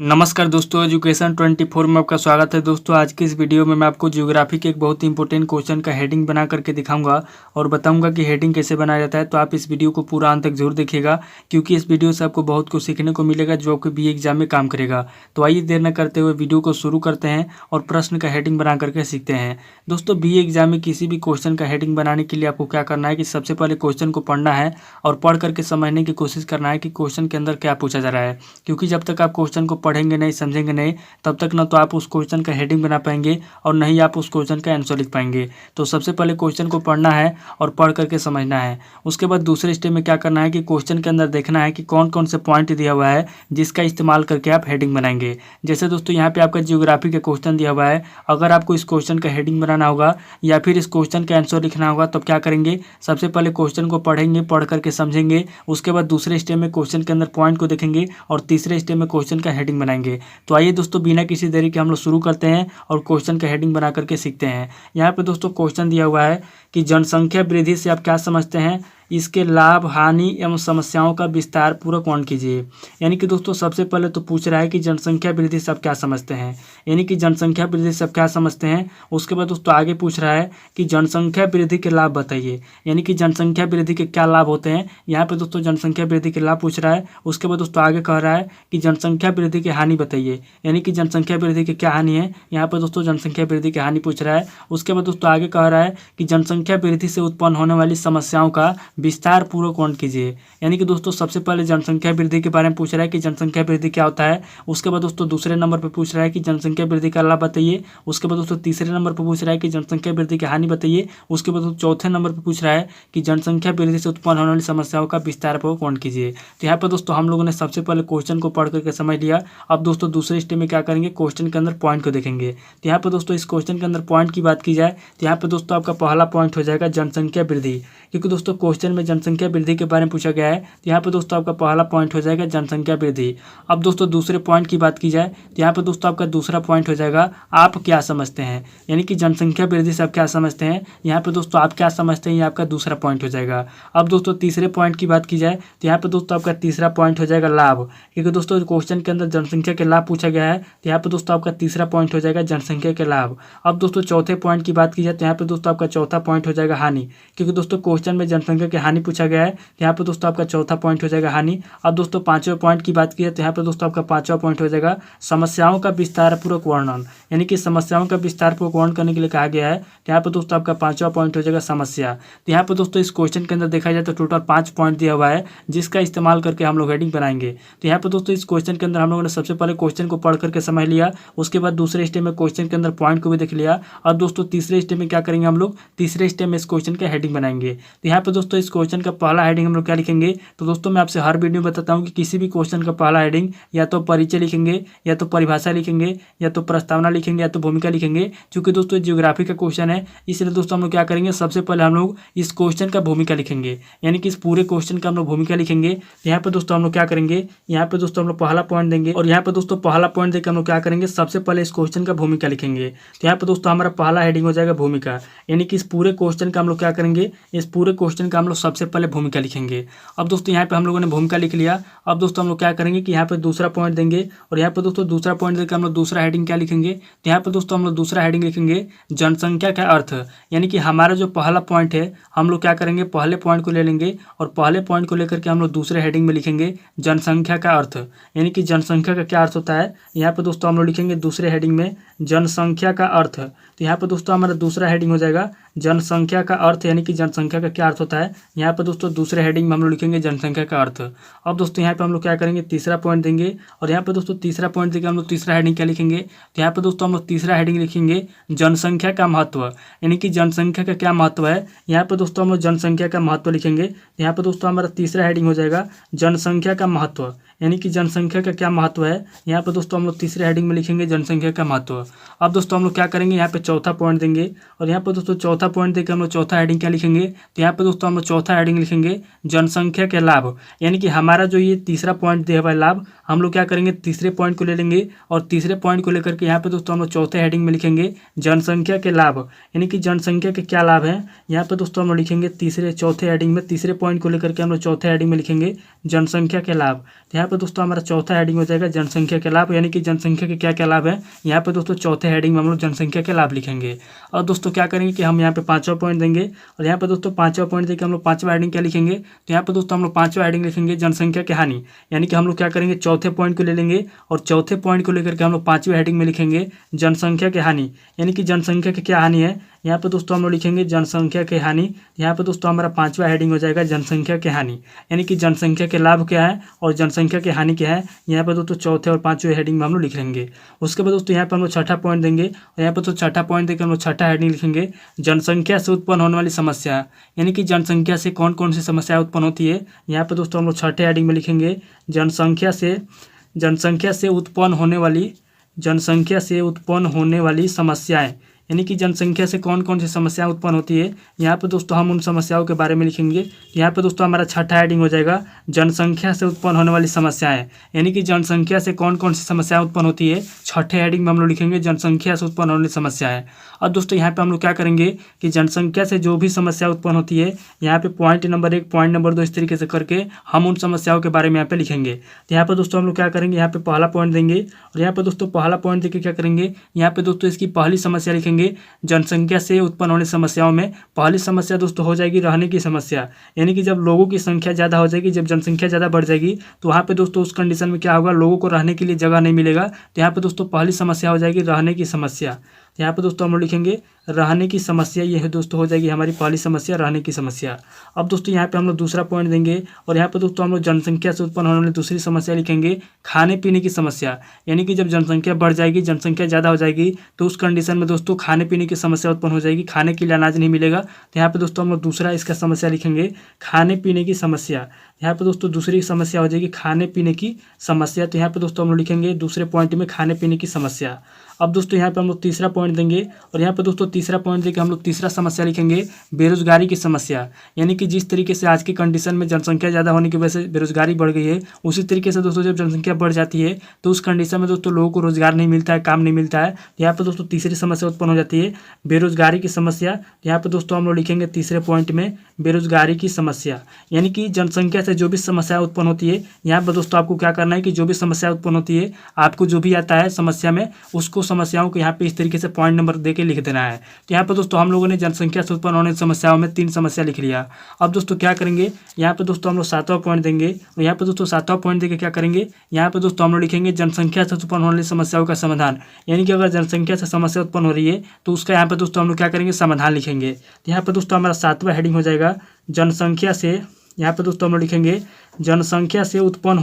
नमस्कार दोस्तों, एजुकेशन 24 में आपका स्वागत है। दोस्तों आज की इस वीडियो में मैं आपको ज्योग्राफी के एक बहुत ही इंपॉर्टेंट क्वेश्चन का हेडिंग बना करके दिखाऊंगा और बताऊंगा कि हेडिंग कैसे बनाया जाता है। तो आप इस वीडियो को पूरा अंत तक जरूर देखिएगा, क्योंकि इस वीडियो से आपको बहुत कुछ सीखने को मिलेगा जो आपके बीए एग्जाम में काम करेगा। तो आइए देर न करते हुए वीडियो को शुरू करते हैं और प्रश्न का हेडिंग बना करके सीखते हैं। दोस्तों बीए एग्जाम में किसी भी क्वेश्चन का हेडिंग बनाने के लिए आपको क्या करना है कि सबसे पहले क्वेश्चन को पढ़ना है और पढ़ करके समझने की कोशिश करना है कि क्वेश्चन के अंदर क्या पूछा जा रहा है। क्योंकि जब तक आप क्वेश्चन को पढ़ेंगे नहीं, समझेंगे नहीं, तब तक ना तो आप उस क्वेश्चन का हेडिंग बना पाएंगे और न ही आप उस क्वेश्चन का आंसर लिख पाएंगे। तो सबसे पहले क्वेश्चन को पढ़ना है और पढ़ करके समझना है। उसके बाद दूसरे स्टेप में क्या करना है कि क्वेश्चन के अंदर देखना है कि कौन कौन से पॉइंट दिया हुआ है जिसका इस्तेमाल करके आप हेडिंग बनाएंगे। जैसे दोस्तों यहाँ पे आपका जियोग्राफी का क्वेश्चन दिया हुआ है। अगर आपको इस क्वेश्चन का हेडिंग बनाना होगा या फिर इस क्वेश्चन का आंसर लिखना होगा तो क्या करेंगे, सबसे पहले क्वेश्चन को पढ़ेंगे, पढ़ करके समझेंगे। उसके बाद दूसरे स्टेप में क्वेश्चन के अंदर पॉइंट को देखेंगे और तीसरे स्टेप में क्वेश्चन का हेडिंग बनाएंगे। तो आइए दोस्तों बिना किसी देरी के हम लोग शुरू करते हैं और क्वेश्चन का हेडिंग बना करके सीखते हैं। यहाँ पे दोस्तों क्वेश्चन दिया हुआ है कि जनसंख्या वृद्धि से आप क्या समझते हैं, इसके लाभ, हानि एवं समस्याओं का विस्तार पूर्वक वर्णन कीजिए। यानी कि दोस्तों सबसे पहले तो पूछ रहा है कि जनसंख्या वृद्धि से आप क्या समझते हैं, यानी कि जनसंख्या वृद्धि से आप क्या समझते हैं। उसके बाद दोस्तों आगे पूछ रहा है कि जनसंख्या वृद्धि के लाभ बताइए, यानी कि जनसंख्या वृद्धि के क्या लाभ होते हैं। यहाँ पे दोस्तों जनसंख्या वृद्धि के लाभ पूछ रहा है। उसके बाद दोस्तों आगे कह रहा है कि जनसंख्या वृद्धि की हानि बताइए, यानी कि जनसंख्या वृद्धि की क्या हानि है। यहाँ पर दोस्तों जनसंख्या वृद्धि की हानि पूछ रहा है। उसके बाद दोस्तों आगे कह रहा है कि जनसंख्या वृद्धि से उत्पन्न होने वाली समस्याओं का विस्तार पूर्वक वर्णन कीजिए। यानी कि दोस्तों सबसे पहले जनसंख्या वृद्धि के बारे में पूछ रहा है कि जनसंख्या वृद्धि क्या होता है। उसके बाद दोस्तों दूसरे नंबर पर पूछ रहा है कि जनसंख्या वृद्धि का लाभ बताइए। उसके बाद दोस्तों तीसरे नंबर पर पूछ रहा है कि जनसंख्या वृद्धि की हानि बताइए। उसके बाद चौथे नंबर पर पूछ रहा है कि जनसंख्या वृद्धि से उत्पन्न होने वाली समस्याओं का विस्तार पूर्वक वर्णन कीजिए। तो यहाँ पर दोस्तों हम लोगों ने सबसे पहले क्वेश्चन को पढ़ करके समझ लिया। अब दोस्तों दूसरे स्टेप में क्या करेंगे, क्वेश्चन के अंदर पॉइंट को देखेंगे। तो यहाँ पर दोस्तों इस क्वेश्चन के अंदर पॉइंट की बात की जाए तो यहाँ पर दोस्तों आपका पहला पॉइंट हो जाएगा जनसंख्या वृद्धि, क्योंकि दोस्तों क्वेश्चन में जनसंख्या वृद्धि के बारे में पूछा गया है। तो यहाँ पर दोस्तों आपका पहला पॉइंट हो जाएगा जनसंख्या वृद्धि। अब दोस्तों दूसरे पॉइंट की बात की जाए तो यहाँ पर दोस्तों आपका दूसरा पॉइंट हो जाएगा आप क्या समझते हैं, यानी कि जनसंख्या वृद्धि से आप क्या समझते हैं। यहाँ पर दोस्तों आप क्या समझते हैं, ये आपका दूसरा पॉइंट हो जाएगा। अब दोस्तों तीसरे पॉइंट की बात की जाए तो यहाँ पर दोस्तों आपका तीसरा पॉइंट हो जाएगा लाभ, क्योंकि दोस्तों क्वेश्चन के अंदर जनसंख्या के लाभ पूछा गया है। तो यहाँ पर दोस्तों आपका तीसरा पॉइंट हो जाएगा जनसंख्या के लाभ। अब दोस्तों चौथे पॉइंट की बात की जाए तो यहाँ पे दोस्तों आपका चौथा पॉइंट हो जाएगा हानि, क्योंकि दोस्तों क्वेश्चन में जनसंख्या की हानि पूछा गया है। तो यहाँ पे दोस्तों आपका चौथा पॉइंट हो जाएगा हानि। अब दोस्तों पांचवें पॉइंट की बात की जाए तो यहाँ पे दोस्तों आपका पांचवा पॉइंट हो जाएगा समस्याओं का विस्तारपूर्वक वर्णन, यानी कि समस्याओं का विस्तारपूर्वक वर्णन करने के लिए कहा गया है। तो यहाँ पे दोस्तों आपका पांचवा पॉइंट हो जाएगा समस्या। तो यहाँ पे दोस्तों इस क्वेश्चन के अंदर देखा जाए तो टोटल 5 पॉइंट दिया हुआ है जिसका इस्तेमाल करके हम लोग हेडिंग बनाएंगे। तो यहाँ पे दोस्तों इस क्वेश्चन के अंदर हम लोगों ने सबसे पहले क्वेश्चन को पढ़ करके समझ लिया। उसके बाद दूसरे स्टेप में क्वेश्चन के अंदर पॉइंट को भी देख लिया। और दोस्तों तीसरे स्टेप में क्या करेंगे, हम लोग तीसरे स्टेप में इस क्वेश्चन का हेडिंग बनाएंगे। तो यहाँ पे दोस्तों इस क्वेश्चन का पहला हेडिंग हम लोग क्या लिखेंगे, तो दोस्तों मैं आपसे हर वीडियो में बताता हूँ कि किसी भी क्वेश्चन का पहला हेडिंग या तो परिचय लिखेंगे, या तो परिभाषा लिखेंगे, या तो प्रस्तावना लिखेंगे, या तो भूमिका लिखेंगे। क्योंकि दोस्तों ज्योग्राफी का क्वेश्चन है, इसलिए दोस्तों हम लोग क्या करेंगे, सबसे पहले हम लोग इस क्वेश्चन का भूमिका लिखेंगे, यानी कि इस पूरे क्वेश्चन का हम लोग भूमिका लिखेंगे। यहाँ पे दोस्तों हम लोग क्या करेंगे, यहाँ पे दोस्तों हम लोग पहला पॉइंट देंगे और यहाँ पे दोस्तों पहला पॉइंट देकर हम लोग क्या करेंगे, सबसे पहले इस क्वेश्चन का भूमिका लिखेंगे। तो यहाँ पे दोस्तों हमारा पहला हेडिंग हो जाएगा भूमिका, यानी कि इस पूरे क्वेश्चन का हम लोग क्या करेंगे, इस पूरे क्वेश्चन का हम लोग सबसे पहले भूमिका लिखेंगे। अब दोस्तों यहाँ पे हम लोगों ने भूमिका लिख लिया। अब दोस्तों हम लोग क्या करेंगे कि यहाँ पे दूसरा पॉइंट देंगे और यहाँ पे दोस्तों दूसरा पॉइंट देकर हम लोग दूसरा हेडिंग क्या लिखेंगे, तो यहाँ पे दोस्तों हम लोग दूसरा हेडिंग लिखेंगे जनसंख्या का अर्थ, यानी कि हमारा जो पहला पॉइंट है हम लोग क्या करेंगे, पहले पॉइंट को ले लेंगे और पहले पॉइंट को लेकर के हम लोग दूसरे हेडिंग में लिखेंगे जनसंख्या का अर्थ, यानी कि जनसंख्या का क्या अर्थ होता है। यहाँ पे दोस्तों हम लोग लिखेंगे दूसरे हेडिंग में जनसंख्या का अर्थ। तो यहाँ पे दोस्तों हमारा दूसरा हेडिंग हो जाएगा जनसंख्या का अर्थ, यानी कि जनसंख्या का क्या अर्थ होता है। यहाँ पे दोस्तों दूसरे हेडिंग में हम लोग लिखेंगे जनसंख्या का अर्थ। अब दोस्तों यहाँ पे हम लोग क्या करेंगे, तीसरा पॉइंट देंगे और यहाँ पे दोस्तों तीसरा पॉइंट देकर हम लोग तीसरा हेडिंग क्या लिखेंगे, तो यहाँ पे दोस्तों हम लोग तीसरा हेडिंग लिखेंगे जनसंख्या का महत्व, यानी कि जनसंख्या का क्या महत्व है। यहाँ पे दोस्तों हम लोग जनसंख्या का महत्व लिखेंगे। यहाँ पे दोस्तों हमारा तीसरा हेडिंग हो जाएगा जनसंख्या का महत्व, यानी कि जनसंख्या का क्या महत्व है। यहाँ पे दोस्तों हम लोग तीसरे हेडिंग में लिखेंगे जनसंख्या का महत्व। अब दोस्तों हम लोग क्या करेंगे, यहाँ पे चौथा पॉइंट देंगे और यहाँ पर दोस्तों चौथा पॉइंट देकर हम लोग चौथा हेडिंग क्या लिखेंगे, तो यहाँ पर दोस्तों हम लोग चौथा हेडिंग लिखेंगे जनसंख्या के लाभ। यानी कि हमारा जो ये तीसरा पॉइंट दिया हुआ है लाभ, हम लोग क्या करेंगे तीसरे पॉइंट को ले लेंगे और तीसरे पॉइंट को लेकर के यहाँ पे दोस्तों हम लोग चौथे हेडिंग में लिखेंगे जनसंख्या के लाभ। यानी कि जनसंख्या के क्या लाभ हैं, यहाँ पे दोस्तों हम लोग लिखेंगे चौथे हेडिंग में, तीसरे पॉइंट को लेकर के हम लोग चौथे हेडिंग में लिखेंगे जनसंख्या के लाभ। तो यहाँ पे दोस्तों हमारा चौथा हेडिंग हो जाएगा जनसंख्या के लाभ। यानी कि जनसंख्या के क्या क्या लाभ है, यहाँ पे दोस्तों चौथे हेडिंग में हम लोग जनसंख्या के लाभ लिखेंगे। और दोस्तों क्या करेंगे कि हम यहाँ पे पांचवा पॉइंट देंगे और यहाँ पे दोस्तों पांचवा पॉइंट देकर हम लोग पांचवा हेडिंग क्या लिखेंगे, तो यहाँ पे दोस्तों हम लोग पांचवा हेडिंग लिखेंगे जनसंख्या की हानि। यानी कि हम लोग क्या करेंगे चौथे पॉइंट को ले लेंगे और चौथे पॉइंट को लेकर के हम लोग पांचवें हेडिंग में लिखेंगे जनसंख्या की हानि। यानी कि जनसंख्या की क्या हानि है, यहाँ पे दोस्तों हम लोग लिखेंगे जनसंख्या की हानि। यहाँ पे दोस्तों हमारा पांचवा हेडिंग हो जाएगा जनसंख्या की हानि। यानी कि जनसंख्या के लाभ क्या है और जनसंख्या की हानि क्या है, यहाँ पे दोस्तों चौथे और पांचवें हेडिंग में हम लोग लिख लेंगे। उसके बाद दोस्तों यहाँ पे हम लोग छठा पॉइंट देंगे और यहाँ पे तो छठा पॉइंट देकर हम लोग छठा हेडिंग लिखेंगे जनसंख्या से उत्पन्न होने वाली समस्या। यानी कि जनसंख्या से कौन कौन सी समस्या उत्पन्न होती है, यहाँ पे दोस्तों हम लोग छठे हेडिंग में लिखेंगे जनसंख्या से उत्पन्न होने वाली समस्याएं। यानी कि जनसंख्या से कौन कौन सी समस्याएं उत्पन्न होती है, यहाँ पे दोस्तों हम उन समस्याओं के बारे में लिखेंगे। यहाँ पे दोस्तों हमारा छठा हेडिंग हो जाएगा जनसंख्या से उत्पन्न होने वाली समस्याएं। यानी कि जनसंख्या से कौन कौन सी समस्याएं उत्पन्न होती है, छठे हेडिंग में हम लोग लिखेंगे जनसंख्या से उत्पन्न होने वाली समस्याएं। अब दोस्तों यहाँ पे हम लोग क्या करेंगे कि जनसंख्या से जो भी समस्या उत्पन्न होती है, यहाँ पे पॉइंट नंबर 1 पॉइंट नंबर 2 इस तरीके से करके हम उन समस्याओं के बारे में यहाँ पे लिखेंगे। तो यहाँ पे दोस्तों हम लोग क्या करेंगे, यहाँ पे पहला पॉइंट देंगे और यहाँ पे दोस्तों पहला पॉइंट देके क्या करेंगे, यहाँ पे दोस्तों इसकी पहली समस्या लिखेंगे। जनसंख्या से उत्पन्न होने समस्याओं में पहली समस्या दोस्तों हो जाएगी रहने की समस्या। यानी कि जब लोगों की संख्या ज़्यादा हो जाएगी, जब जनसंख्या ज़्यादा बढ़ जाएगी, तो वहाँ पे दोस्तों उस कंडीशन में क्या होगा, लोगों को रहने के लिए जगह नहीं मिलेगा। तो यहाँ पे दोस्तों पहली समस्या हो जाएगी रहने की समस्या। यहाँ पे दोस्तों हम लोग लिखेंगे रहने की समस्या। ये है दोस्तों हो जाएगी हमारी पहली समस्या, रहने की समस्या। अब दोस्तों यहाँ पे हम लोग दूसरा पॉइंट देंगे और यहाँ पे दोस्तों हम लोग जनसंख्या से उत्पन्न होने वाली दूसरी समस्या लिखेंगे खाने पीने की समस्या। यानी कि जब जनसंख्या बढ़ जाएगी, जनसंख्या ज़्यादा हो जाएगी, तो उस कंडीशन में दोस्तों खाने पीने की समस्या उत्पन्न हो जाएगी, खाने के लिए अनाज नहीं मिलेगा। तो यहाँ पे दोस्तों हम लोग दूसरा इसका समस्या लिखेंगे खाने पीने की समस्या। यहाँ पे दोस्तों दूसरी समस्या हो जाएगी खाने पीने की समस्या। तो यहाँ पे दोस्तों हम लोग लिखेंगे दूसरे पॉइंट में खाने पीने की समस्या। अब दोस्तों यहाँ पे हम लोग तीसरा पॉइंट देंगे और यहाँ पे दोस्तों तीसरा पॉइंट देके हम लोग तीसरा समस्या लिखेंगे बेरोजगारी की समस्या। यानी कि जिस तरीके से आज के कंडीशन में जनसंख्या ज़्यादा होने की वजह से बेरोजगारी बढ़ गई है, उसी तरीके से दोस्तों जब जनसंख्या बढ़ जाती है तो उस कंडीशन में दोस्तों लोगों को रोजगार नहीं मिलता है, काम नहीं मिलता है। यहाँ पे दोस्तों तीसरी समस्या उत्पन्न हो जाती है बेरोजगारी की समस्या। यहाँ पे दोस्तों हम लोग लिखेंगे तीसरे पॉइंट में बेरोजगारी की समस्या। यानी कि जनसंख्या से जो भी समस्या उत्पन्न होती है, यहाँ पर दोस्तों आपको क्या करना है कि जो भी समस्या उत्पन्न होती है, आपको जो भी आता है समस्या में, उसको समस्याओं को यहाँ पे इस तरीके से पॉइंट नंबर दे के लिख देना है। तो यहाँ पे दोस्तों हम लोगों ने जनसंख्या से उत्पन्न होने समस्याओं में 3 समस्या लिख लिया। अब दोस्तों क्या करेंगे, यहाँ पे दोस्तों हम लोग 7वां पॉइंट देंगे और यहाँ पे दोस्तों 7वां पॉइंट देके क्या करेंगे, यहाँ पे दोस्तों हम लोग लिखेंगे जनसंख्या से उत्पन्न होने वाली समस्याओं का समाधान। यानी कि अगर जनसंख्या से समस्या उत्पन्न हो रही है तो उसका यहाँ पे दोस्तों हम लोग क्या करेंगे, समाधान लिखेंगे। तो यहाँ पे दोस्तों हमारा 7वां हेडिंग हो जाएगा जनसंख्या से। यहाँ पे दोस्तों हम लोग लिखेंगे जनसंख्या से उत्पन्न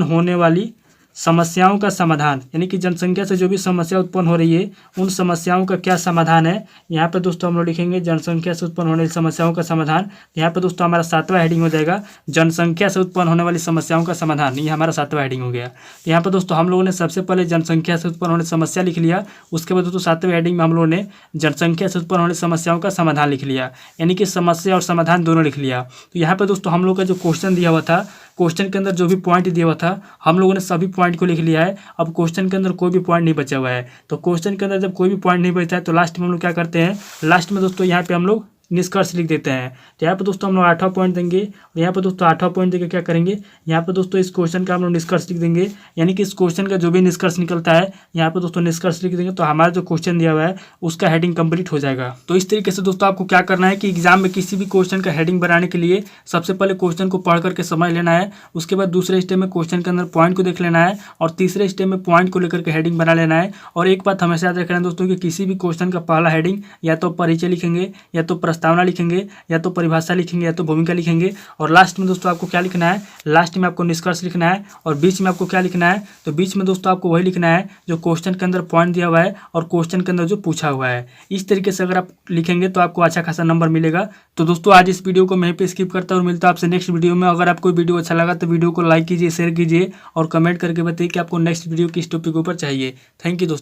होने वाली समस्याओं का समाधान। यानी कि जनसंख्या से जो भी समस्या उत्पन्न हो रही है, उन समस्याओं का क्या समाधान है, यहाँ पे दोस्तों हम लोग लिखेंगे जनसंख्या से उत्पन्न होने वाली समस्याओं का समाधान। यहाँ पे दोस्तों हमारा 7वां हेडिंग हो जाएगा जनसंख्या से उत्पन्न होने वाली समस्याओं का समाधान। ये हमारा 7वां हेडिंग हो गया। तो यहाँ पे दोस्तों हम लोगों ने सबसे पहले जनसंख्या से उत्पन्न होने समस्या लिख लिया, उसके बाद दोस्तों 7वें हेडिंग में हम लोगों ने जनसंख्या से उत्पन्न होने समस्याओं का समाधान लिख लिया। यानी कि समस्या और समाधान दोनों लिख लिया। तो यहाँ पे दोस्तों हम लोग का जो क्वेश्चन दिया हुआ था, क्वेश्चन के अंदर जो भी पॉइंट दिया हुआ था, हम लोगों ने सभी पॉइंट को लिख लिया है। अब क्वेश्चन के अंदर कोई भी पॉइंट नहीं बचा हुआ है। तो क्वेश्चन के अंदर जब कोई भी पॉइंट नहीं बचता है तो लास्ट में हम लोग क्या करते हैं, लास्ट में दोस्तों यहाँ पे हम लोग निष्कर्ष लिख देते हैं। तो यहाँ पे दोस्तों हम लोग 8वां पॉइंट देंगे और यहाँ पे दोस्तों 8वां पॉइंट देकर क्या करेंगे, यहाँ पे दोस्तों इस क्वेश्चन का हम लोग निष्कर्ष लिख देंगे। यानी कि इस क्वेश्चन का जो भी निष्कर्ष निकलता है, यहाँ पे दोस्तों निष्कर्ष लिख देंगे, तो हमारा जो क्वेश्चन दिया हुआ है उसका हेडिंग कंप्लीट हो जाएगा। तो इस तरीके से दोस्तों आपको क्या करना है कि एग्जाम में किसी भी क्वेश्चन का हेडिंग बनाने के लिए सबसे पहले क्वेश्चन को पढ़ करके समझ लेना है। उसके बाद दूसरे स्टेप में क्वेश्चन के अंदर पॉइंट को देख लेना है और तीसरे स्टेप में पॉइंट को लेकर के हेडिंग बना लेना है। और एक बात हमेशा याद रखना है दोस्तों कि किसी भी क्वेश्चन का पहला हेडिंग या तो परिचय लिखेंगे, या तो प्रस्तावना लिखेंगे, या तो परिभाषा लिखेंगे, या तो भूमिका लिखेंगे। और लास्ट में दोस्तों आपको क्या लिखना है, लास्ट में आपको निष्कर्ष लिखना है। और बीच में आपको क्या लिखना है, तो बीच में दोस्तों आपको वही लिखना है जो क्वेश्चन के अंदर पॉइंट दिया हुआ है और क्वेश्चन के अंदर जो पूछा हुआ है। इस तरीके से अगर आप लिखेंगे तो आपको अच्छा खासा नंबर मिलेगा। तो दोस्तों आज इस वीडियो को मैं पे स्किप करता हूँ और मिलता है आपसे नेक्स्ट वीडियो में। अगर आपको वीडियो अच्छा लगा तो वीडियो को लाइक कीजिए, शेयर कीजिए और कमेंट करके बताइए कि आपको नेक्स्ट वीडियो किस टॉपिक के ऊपर चाहिए। थैंक यू दोस्तों।